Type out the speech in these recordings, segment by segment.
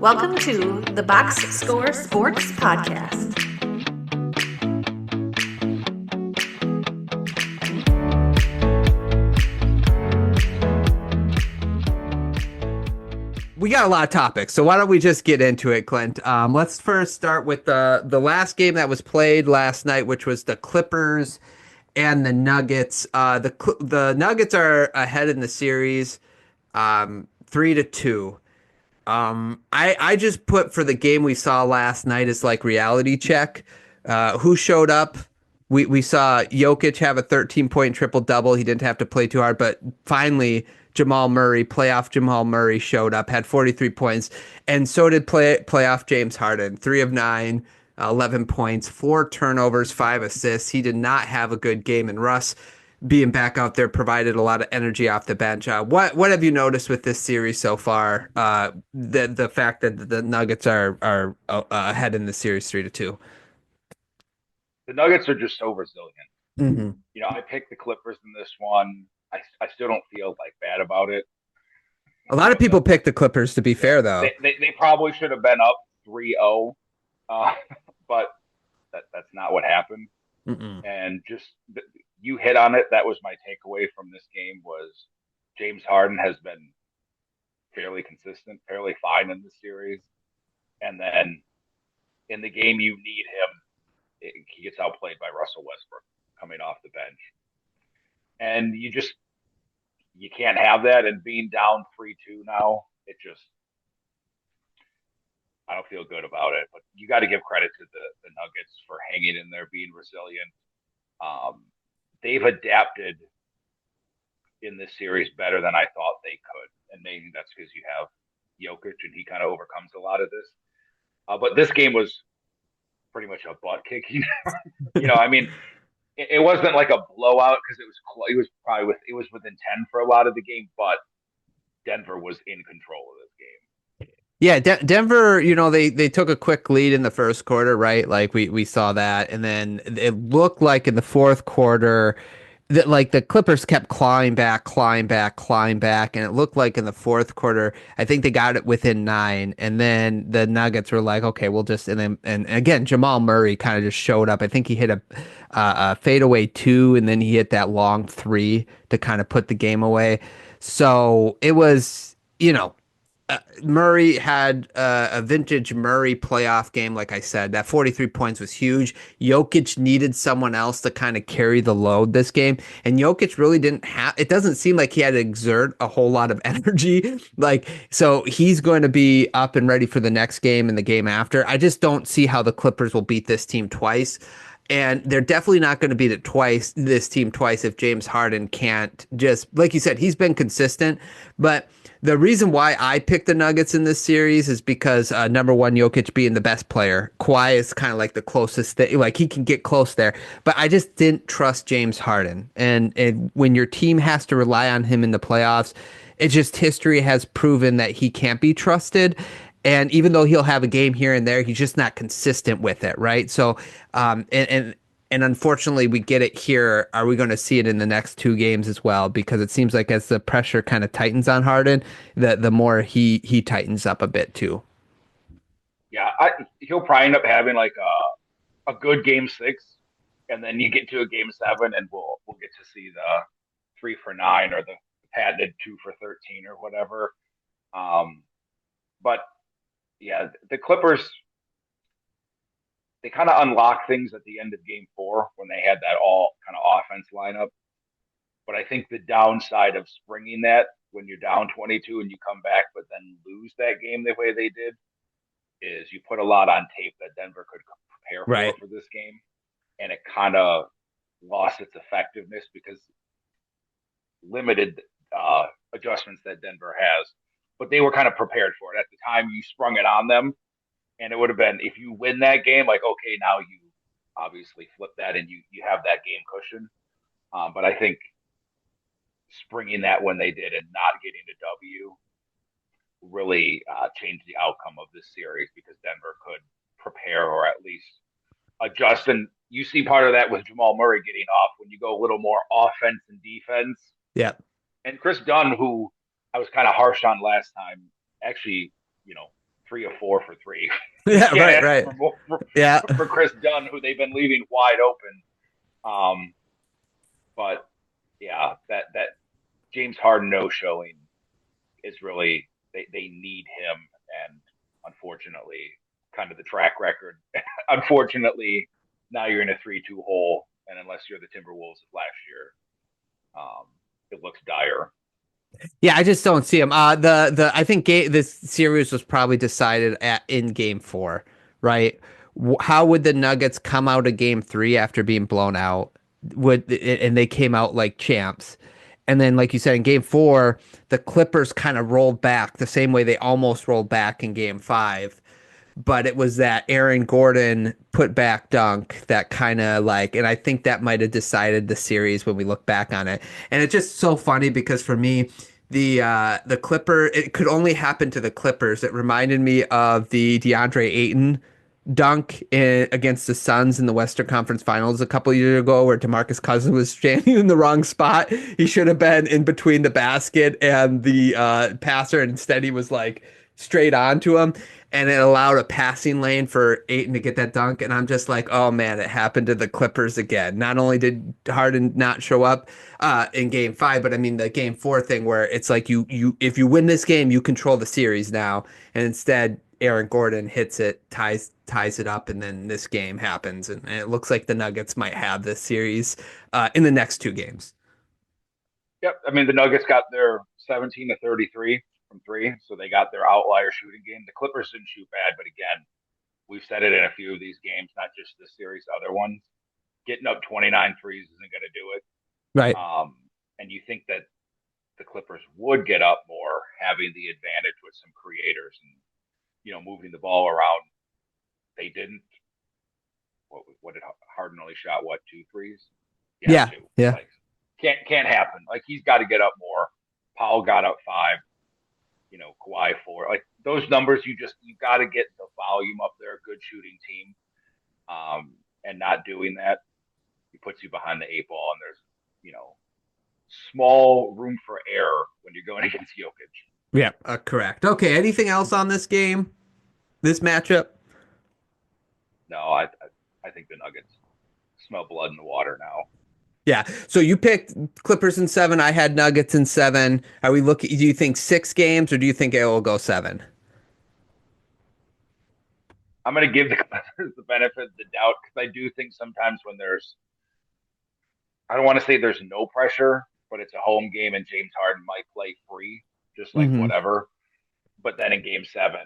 Welcome to the Box Score Sports Podcast. We got a lot of topics, so why don't we just get into it, Clint? Let's first start with the last game that was played last night, which was the Clippers and the Nuggets. The Nuggets are ahead in the series, 3-2. I just put for the game we saw last night as like reality check. Who showed up? We saw Jokic have a 13-point triple double. He didn't have to play too hard, but finally playoff Jamal Murray showed up, had 43 points, and so did playoff James Harden, 3 of 9, 11 points, 4 turnovers, 5 assists. He did not have a good game, and Russ being back out there provided a lot of energy off the bench. What have you noticed with this series so far? The fact that the Nuggets are ahead in the series 3-2. The Nuggets are just so resilient. Mm-hmm. I picked the Clippers in this one. I still don't feel like bad about it. A lot of people picked the Clippers, to be fair, though. They probably should have been up 3-0, but that's not what happened. Mm-mm. And just you hit on it. That was my takeaway from this game was James Harden has been fairly consistent, fairly fine in the series. And then in the game you need him, he gets outplayed by Russell Westbrook coming off the bench. And you can't have that. And being down 3-2 now, I don't feel good about it. But you got to give credit to the Nuggets for hanging in there, being resilient. They've adapted in this series better than I thought they could. And maybe that's because you have Jokic and he kind of overcomes a lot of this. But this game was pretty much a butt kicking. I mean, it wasn't like a blowout because it was within 10 for a lot of the game, but Denver was in control of this game. Yeah, Denver, they took a quick lead in the first quarter, right? Like we saw that, and then it looked like in the fourth quarter that like the Clippers kept clawing back, and it looked like in the fourth quarter, I think they got it within 9, and then the Nuggets were like, okay, we'll just and again Jamal Murray kind of just showed up. I think he hit a fadeaway 2, and then he hit that long 3 to kind of put the game away. So it was, Murray had a vintage Murray playoff game. Like I said, that 43 points was huge. Jokic needed someone else to kind of carry the load this game. And Jokic really didn't have, it doesn't seem like he had to exert a whole lot of energy. So he's going to be up and ready for the next game and the game after. I just don't see how the Clippers will beat this team twice. And they're definitely not going to beat this team twice if James Harden can't just, like you said, he's been consistent. But the reason why I picked the Nuggets in this series is because number one, Jokic being the best player. Kawhi is kind of like the closest thing, like he can get close there. But I just didn't trust James Harden. And when your team has to rely on him in the playoffs, history has proven that he can't be trusted. And even though he'll have a game here and there, he's just not consistent with it, right? So, and unfortunately, we get it here. Are we going to see it in the next 2 games as well? Because it seems like as the pressure kind of tightens on Harden, the more he tightens up a bit too. Yeah, he'll probably end up having like a good game 6, and then you get to a game 7, and we'll get to see the 3 for 9 or the patented 2 for 13 or whatever. But yeah, the Clippers, they kind of unlocked things at the end of game 4 when they had that all kind of offense lineup. But I think the downside of springing that when you're down 22 and you come back, but then lose that game the way they did, is you put a lot on tape that Denver could prepare Right. for this game. And it kind of lost its effectiveness because limited adjustments that Denver has. But they were kind of prepared for it. At the time, you sprung it on them, and it would have been, if you win that game, like, okay, now you obviously flip that and you have that game cushion. But I think springing that when they did and not getting a W really changed the outcome of this series because Denver could prepare or at least adjust. And you see part of that with Jamal Murray getting off when you go a little more offense and defense. Yeah. And Chris Dunn, who I was kind of harsh on last time, actually, 3 of 4 for 3. Yeah, right. Yeah. For Chris Dunn, who they've been leaving wide open. But yeah, that James Harden no showing is really they need him, and unfortunately, kind of the track record. Unfortunately, now you're in a 3-2 hole, and unless you're the Timberwolves of last year, it looks dire. Yeah, I just don't see him. I think this series was probably decided in Game 4, right? How would the Nuggets come out of Game 3 after being blown out? And they came out like champs, and then like you said in Game 4, the Clippers kind of rolled back the same way they almost rolled back in Game 5. But it was that Aaron Gordon put back dunk that kind of like, and I think that might have decided the series when we look back on it. And it's just so funny because for me, the Clipper, it could only happen to the Clippers. It reminded me of the DeAndre Ayton dunk against the Suns in the Western Conference Finals a couple years ago, where DeMarcus Cousins was standing in the wrong spot. He should have been in between the basket and the passer, and instead he was like straight onto him, and it allowed a passing lane for Ayton to get that dunk. And I'm just like, oh man, it happened to the Clippers again. Not only did Harden not show up in Game 5, but I mean the Game 4 thing where it's like you if you win this game, you control the series now, and instead Aaron Gordon hits it, ties it up, and then this game happens, and it looks like the Nuggets might have this series in the next 2 games. Yep, I mean the Nuggets got their 17 to 33 from 3, so they got their outlier shooting game. The Clippers didn't shoot bad, but again, we've said it in a few of these games, not just this series, other ones. Getting up 29 threes isn't going to do it. Right. And you think that the Clippers would get up more, having the advantage with some creators and moving the ball around. They didn't. What did Harden only shot? 2 threes? Yeah. Like, can't happen. Like he's got to get up more. Powell got up 5. Kawhi 4. Like those numbers, you got to get the volume up there. Good shooting team, and not doing that, it puts you behind the 8 ball, and there's small room for error when you're going against Jokic. Yeah, correct. Okay, anything else on this game, this matchup? No, I think the Nuggets smell blood in the water now. Yeah. So you picked Clippers in 7. I had Nuggets in 7. Are we looking? Do you think 6 games, or do you think it will go 7? I'm going to give the Clippers the benefit of the doubt because I do think sometimes when I don't want to say there's no pressure, but it's a home game and James Harden might play free, just like whatever. But then in Game 7,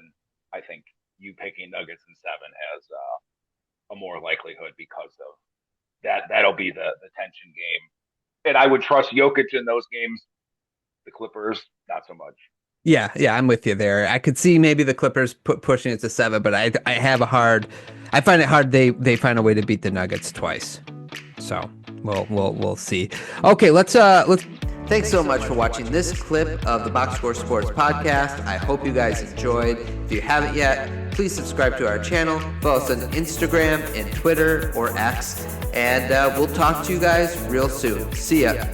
I think you picking Nuggets in 7 has a more likelihood because of that. That'll be the tension game. And I would trust Jokic in those games. The Clippers, not so much. Yeah, I'm with you there. I could see maybe the Clippers pushing it to 7, but I find it hard they find a way to beat the Nuggets twice. So we'll see. Okay, let's Thanks so much for watching this clip of the Box Score Sports Podcast. I hope you guys enjoyed. If you haven't yet, please subscribe to our channel. Follow us on Instagram and Twitter or X. And we'll talk to you guys real soon. See ya.